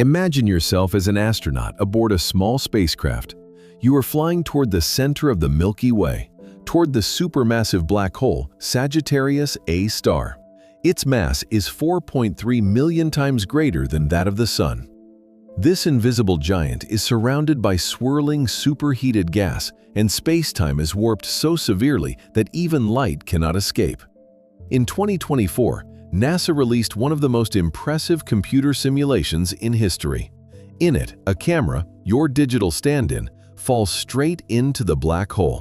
Imagine yourself as an astronaut aboard a small spacecraft. You are flying toward the center of the Milky Way, toward the supermassive black hole Sagittarius A star. Its mass is 4.3 million times greater than that of the Sun. This invisible giant is surrounded by swirling superheated gas, and space-time is warped so severely that even light cannot escape. In 2024, NASA released one of the most impressive computer simulations in history. In it, a camera, your digital stand-in, falls straight into the black hole.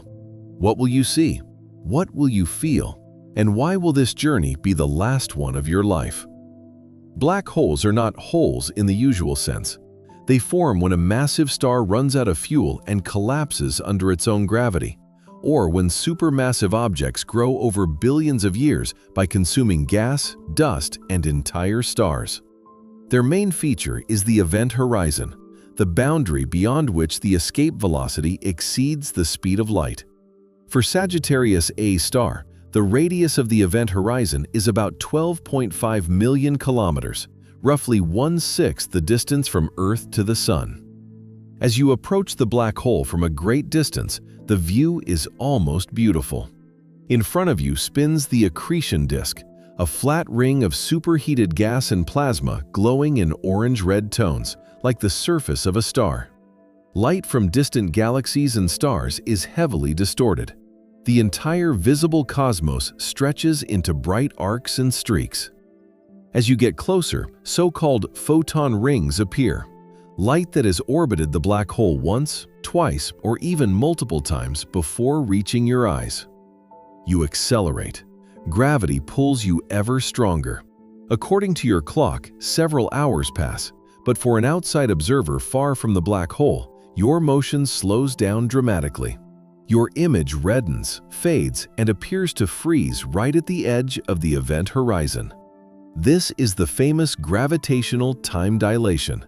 What will you see? What will you feel? And why will this journey be the last one of your life? Black holes are not holes in the usual sense. They form when a massive star runs out of fuel and collapses under its own gravity, or when supermassive objects grow over billions of years by consuming gas, dust, and entire stars. Their main feature is the event horizon, the boundary beyond which the escape velocity exceeds the speed of light. For Sagittarius A star, the radius of the event horizon is about 12.5 million kilometers, roughly 1/6 the distance from Earth to the Sun. As you approach the black hole from a great distance, the view is almost beautiful. In front of you spins the accretion disk, a flat ring of superheated gas and plasma glowing in orange-red tones, like the surface of a star. Light from distant galaxies and stars is heavily distorted. The entire visible cosmos stretches into bright arcs and streaks. As you get closer, so-called photon rings appear. Light that has orbited the black hole once, twice, or even multiple times before reaching your eyes. You accelerate. Gravity pulls you ever stronger. According to your clock, several hours pass, but for an outside observer far from the black hole, your motion slows down dramatically. Your image reddens, fades, and appears to freeze right at the edge of the event horizon. This is the famous gravitational time dilation.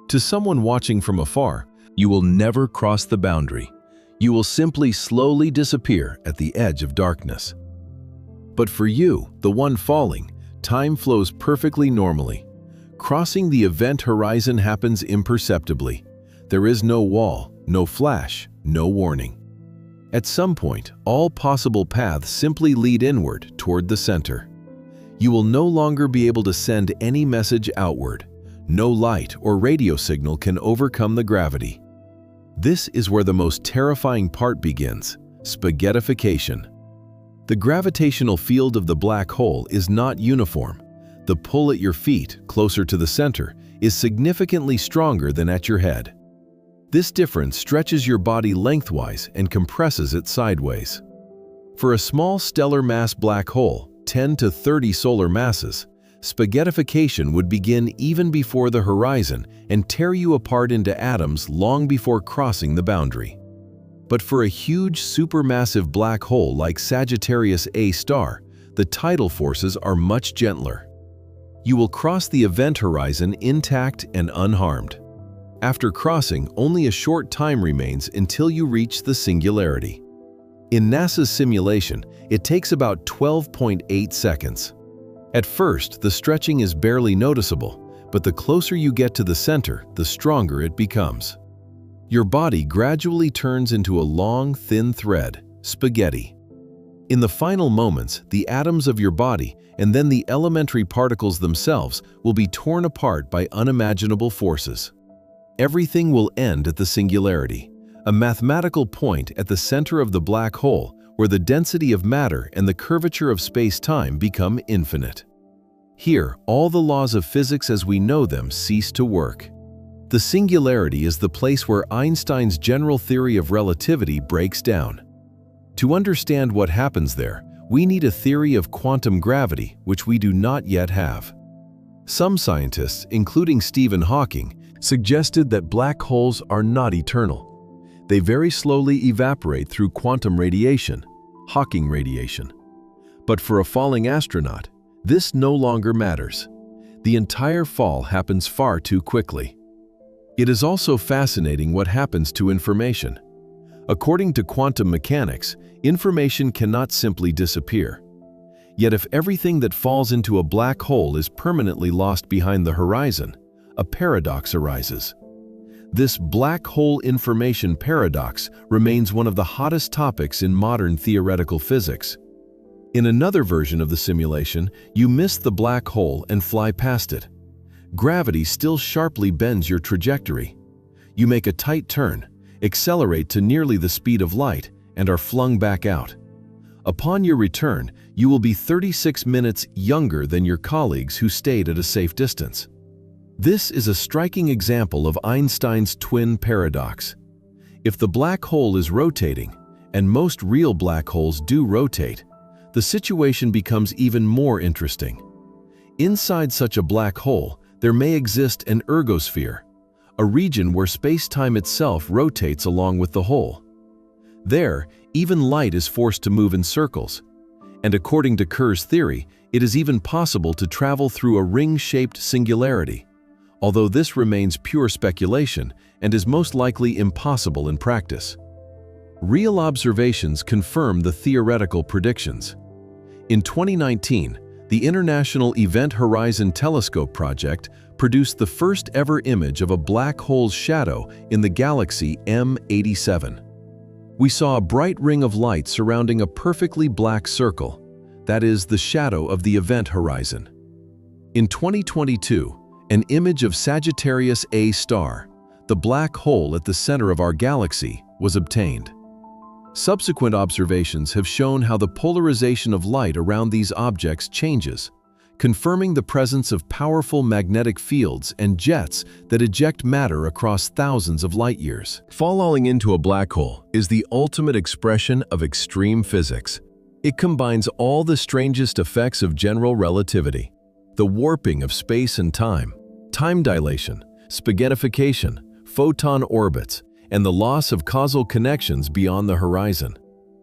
To someone watching from afar, you will never cross the boundary. You will simply slowly disappear at the edge of darkness. But for you, the one falling, time flows perfectly normally. Crossing the event horizon happens imperceptibly. There is no wall, no flash, no warning. At some point, all possible paths simply lead inward toward the center. You will no longer be able to send any message outward. No light or radio signal can overcome the gravity. This is where the most terrifying part begins: spaghettification. The gravitational field of the black hole is not uniform. The pull at your feet, closer to the center, is significantly stronger than at your head. This difference stretches your body lengthwise and compresses it sideways. For a small stellar mass black hole, 10 to 30 solar masses, spaghettification would begin even before the horizon and tear you apart into atoms long before crossing the boundary. But for a huge supermassive black hole like Sagittarius A star, the tidal forces are much gentler. You will cross the event horizon intact and unharmed. After crossing, only a short time remains until you reach the singularity. In NASA's simulation, it takes about 12.8 seconds. At first, the stretching is barely noticeable, but the closer you get to the center, the stronger it becomes. Your body gradually turns into a long, thin thread, spaghetti. In the final moments, the atoms of your body and then the elementary particles themselves will be torn apart by unimaginable forces. Everything will end at the singularity, a mathematical point at the center of the black hole where the density of matter and the curvature of space-time become infinite. Here, all the laws of physics as we know them cease to work. The singularity is the place where Einstein's general theory of relativity breaks down. To understand what happens there, we need a theory of quantum gravity, which we do not yet have. Some scientists, including Stephen Hawking, suggested that black holes are not eternal. They very slowly evaporate through quantum radiation, Hawking radiation. But for a falling astronaut, this no longer matters. The entire fall happens far too quickly. It is also fascinating what happens to information. According to quantum mechanics, information cannot simply disappear. Yet if everything that falls into a black hole is permanently lost behind the horizon, a paradox arises. This black hole information paradox remains one of the hottest topics in modern theoretical physics. In another version of the simulation, you miss the black hole and fly past it. Gravity still sharply bends your trajectory. You make a tight turn, accelerate to nearly the speed of light, and are flung back out. Upon your return, you will be 36 minutes younger than your colleagues who stayed at a safe distance. This is a striking example of Einstein's twin paradox. If the black hole is rotating, and most real black holes do rotate, the situation becomes even more interesting. Inside such a black hole, there may exist an ergosphere, a region where space-time itself rotates along with the hole. There, even light is forced to move in circles, and according to Kerr's theory, it is even possible to travel through a ring-shaped singularity, although this remains pure speculation and is most likely impossible in practice. Real observations confirm the theoretical predictions. In 2019, the International Event Horizon Telescope project produced the first ever image of a black hole's shadow in the galaxy M87. We saw a bright ring of light surrounding a perfectly black circle, that is, the shadow of the event horizon. In 2022, an image of Sagittarius A star, the black hole at the center of our galaxy, was obtained. Subsequent observations have shown how the polarization of light around these objects changes, confirming the presence of powerful magnetic fields and jets that eject matter across thousands of light years. Falling into a black hole is the ultimate expression of extreme physics. It combines all the strangest effects of general relativity, the warping of space and time dilation, spaghettification, photon orbits, and the loss of causal connections beyond the horizon.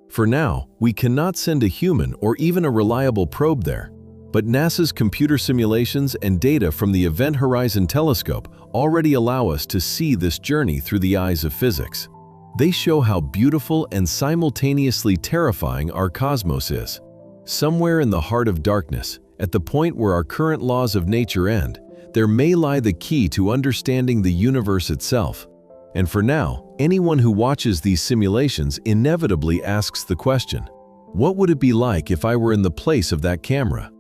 For now, we cannot send a human or even a reliable probe there, but NASA's computer simulations and data from the Event Horizon Telescope already allow us to see this journey through the eyes of physics. They show how beautiful and simultaneously terrifying our cosmos is. Somewhere in the heart of darkness, at the point where our current laws of nature end, there may lie the key to understanding the universe itself. And for now, anyone who watches these simulations inevitably asks the question, what would it be like if I were in the place of that camera?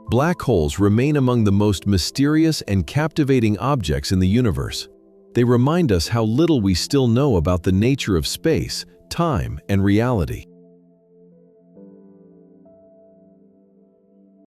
Black holes remain among the most mysterious and captivating objects in the universe. They remind us how little we still know about the nature of space, time, and reality.